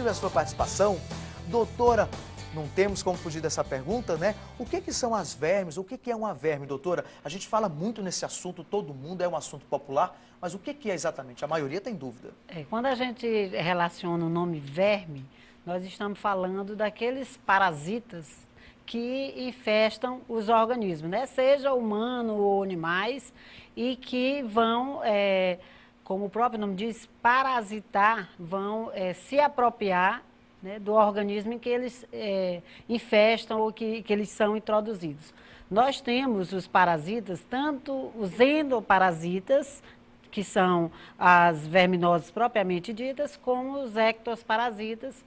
obrigado pela sua participação. Doutora, não temos como fugir dessa pergunta, né? O que são as vermes? O que é uma verme, doutora? A gente fala muito nesse assunto, todo mundo, é um assunto popular, mas o que é exatamente? A maioria tem dúvida. Quando a gente relaciona o nome verme, nós estamos falando daqueles parasitas que infestam os organismos, né? Seja humano ou animais, e que vão, como o próprio nome diz, parasitar, vão se apropriar, né, do organismo em que eles infestam ou que eles são introduzidos. Nós temos os parasitas, tanto os endoparasitas, que são as verminoses propriamente ditas, como os ectosparasitas,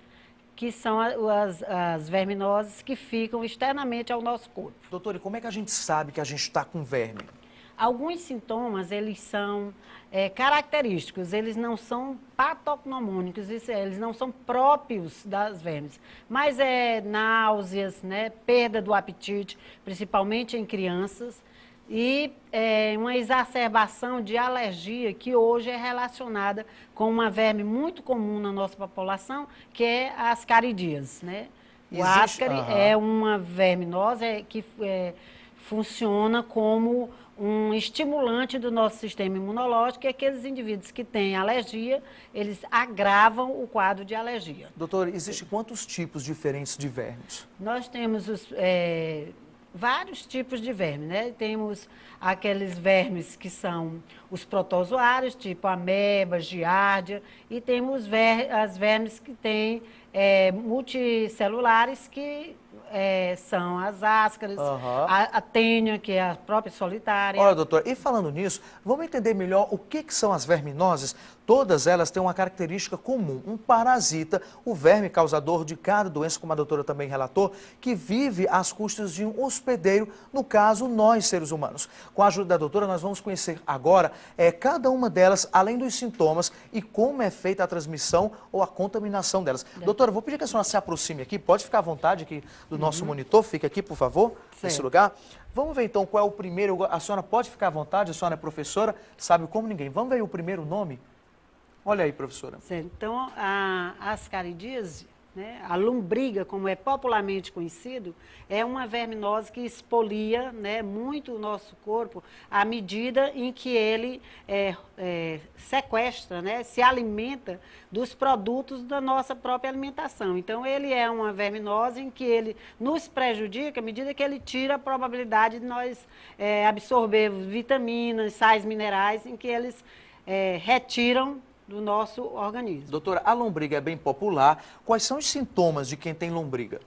que são as verminoses que ficam externamente ao nosso corpo. Doutora, e como é que a gente sabe que a gente está com verme? Alguns sintomas, eles são característicos, eles não são patognomônicos, eles não são próprios das vermes, mas náuseas, né, perda do apetite, principalmente em crianças, e uma exacerbação de alergia que hoje é relacionada com uma verme muito comum na nossa população, que é a ascaridíase, né? O ascari é uma verminose que funciona como um estimulante do nosso sistema imunológico, e aqueles indivíduos que têm alergia, eles agravam o quadro de alergia. Doutor, existem quantos tipos diferentes de vermes? Nós temos vários tipos de vermes, né? Temos aqueles vermes que são os protozoários, tipo ameba, giardia, e temos as vermes que têm multicelulares, que são as ascaris, a tênia, que é a própria solitária. Olha, doutor, e falando nisso, vamos entender melhor o que são as verminoses? Todas elas têm uma característica comum, um parasita, o verme causador de cada doença, como a doutora também relatou, que vive às custas de um hospedeiro, no caso, nós, seres humanos. Com a ajuda da doutora, nós vamos conhecer agora cada uma delas, além dos sintomas, e como é feita a transmissão ou a contaminação delas. Doutora, vou pedir que a senhora se aproxime aqui, pode ficar à vontade aqui do nosso monitor, fica aqui, por favor, nesse lugar. Vamos ver então qual é o primeiro, a senhora pode ficar à vontade, a senhora é professora, sabe como ninguém. Vamos ver o primeiro nome? Olha aí, professora. Certo. Então, a ascaridíase, né, a lombriga, como é popularmente conhecido, é uma verminose que expolia, né, muito o nosso corpo à medida em que ele sequestra, né, se alimenta dos produtos da nossa própria alimentação. Então, ele é uma verminose em que ele nos prejudica à medida que ele tira a probabilidade de nós absorver vitaminas, sais minerais, em que eles retiram do nosso organismo. Doutora, a lombriga é bem popular. Quais são os sintomas de quem tem lombriga?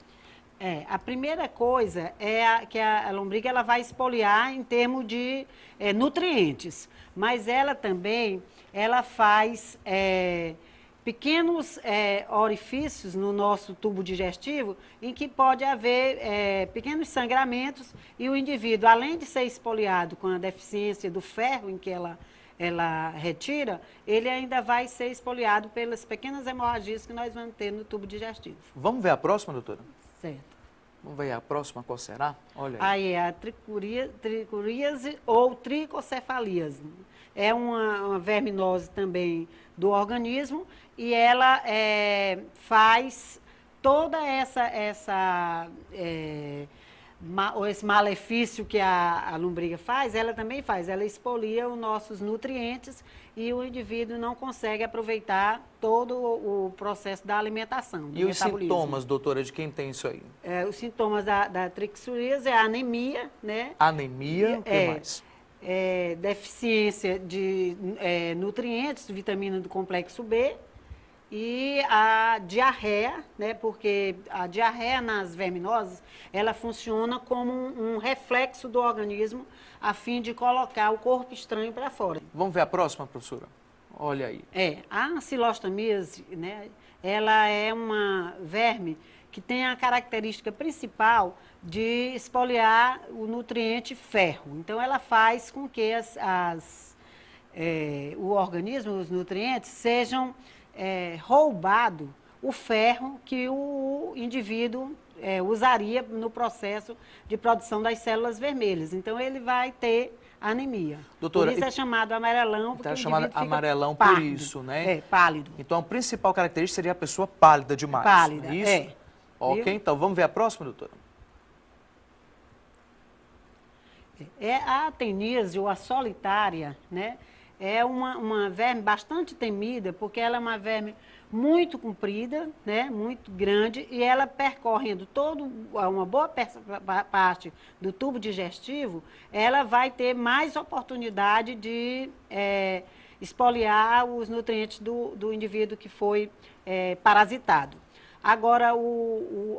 A primeira coisa é que a lombriga ela vai expoliar em termos de nutrientes, mas ela também faz pequenos orifícios no nosso tubo digestivo, em que pode haver pequenos sangramentos, e o indivíduo, além de ser expoliado com a deficiência do ferro em que ela retira, ele ainda vai ser expoliado pelas pequenas hemorragias que nós vamos ter no tubo digestivo. Vamos ver a próxima, doutora? Certo. Vamos ver a próxima, qual será? Olha aí. Aí é a tricuríase ou tricocefalíase. É uma verminose também do organismo, e ela faz toda esse malefício que a lombriga faz, ela também faz. Ela expolia os nossos nutrientes e o indivíduo não consegue aproveitar todo o processo da alimentação, do metabolismo. Os sintomas, doutora, de quem tem isso aí? Os sintomas da tricoceríase é a anemia, né? Anemia, o que mais? Deficiência de nutrientes, vitamina do complexo B, e a diarreia, né, porque a diarreia nas verminoses, ela funciona como um reflexo do organismo a fim de colocar o corpo estranho para fora. Vamos ver a próxima, professora? Olha aí. A ancilostomíase, né, ela é uma verme que tem a característica principal de expoliar o nutriente ferro. Então, ela faz com que o organismo, os nutrientes, sejam roubado o ferro que o indivíduo usaria no processo de produção das células vermelhas. Então, ele vai ter anemia. Doutora, por isso é chamado amarelão, porque tá o chamado indivíduo fica amarelão por pálido. isso, né? É, pálido. Então, a principal característica seria a pessoa pálida demais, Pálida, não é isso? é. Ok, Viu? então vamos ver a próxima, doutora? A ateníase ou a solitária, né? É uma verme bastante temida, porque ela é uma verme muito comprida, né? Muito grande, e ela percorrendo uma boa parte do tubo digestivo, ela vai ter mais oportunidade de expoliar os nutrientes do indivíduo que foi parasitado. Agora,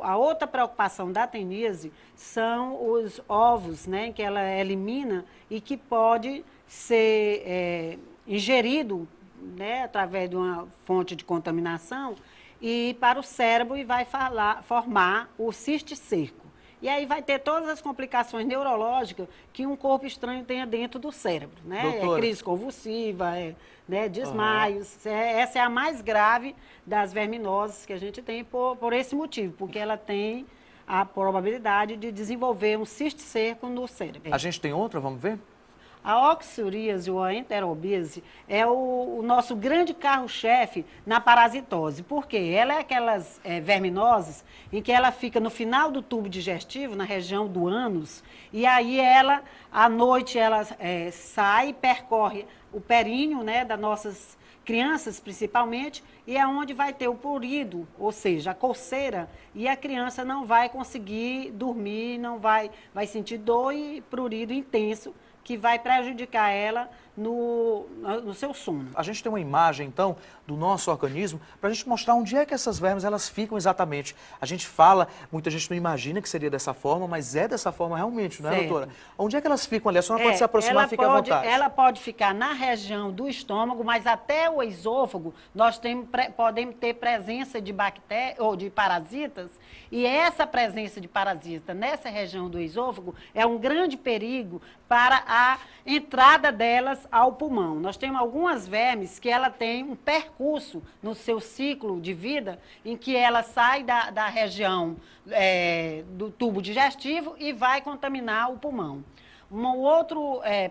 a outra preocupação da ateníase são os ovos, né, que ela elimina e que pode ser ingerido, né, através de uma fonte de contaminação e ir para o cérebro e vai formar o cisticerco. E aí vai ter todas as complicações neurológicas que um corpo estranho tenha dentro do cérebro, né? Doutora. Crise convulsiva, né, desmaios. Essa é a mais grave das verminoses que a gente tem por esse motivo, porque ela tem a probabilidade de desenvolver um cisticerco no cérebro. A gente tem outra, vamos ver? A oxuríase ou a enterobise é o nosso grande carro-chefe na parasitose. Por quê? Ela é aquelas verminoses em que ela fica no final do tubo digestivo, na região do ânus, e aí ela, à noite, ela sai e percorre o períneo, né, das nossas crianças principalmente, e é onde vai ter o prurido, ou seja, a coceira, e a criança não vai conseguir dormir, não vai sentir dor e prurido intenso, que vai prejudicar ela no seu sono. A gente tem uma imagem, então, do nosso organismo, para a gente mostrar onde é que essas vermes elas ficam exatamente. A gente fala, muita gente não imagina que seria dessa forma, mas é dessa forma realmente, não é, Certo. doutora? Onde é que elas ficam ali? A senhora pode se aproximar, fique à vontade. Ela pode ficar na região do estômago, mas até o esôfago nós podemos ter presença de bactérias ou de parasitas, e essa presença de parasita nessa região do esôfago é um grande perigo para a entrada delas ao pulmão. Nós temos algumas vermes que ela tem um percurso no seu ciclo de vida em que ela sai da região do tubo digestivo e vai contaminar o pulmão. Uma outra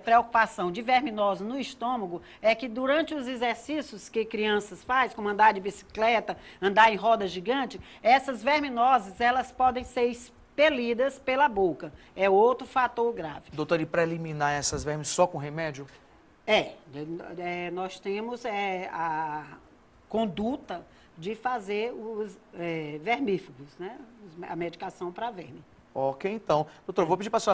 preocupação de verminose no estômago é que durante os exercícios que crianças fazem, como andar de bicicleta, andar em roda gigante, essas verminoses elas podem ser expelidas pela boca. É outro fator grave. Doutora, e para eliminar essas vermes só com remédio? Nós temos a conduta de fazer os vermífugos, né? A medicação para verme. Ok, então. Doutor, vou pedir para a senhora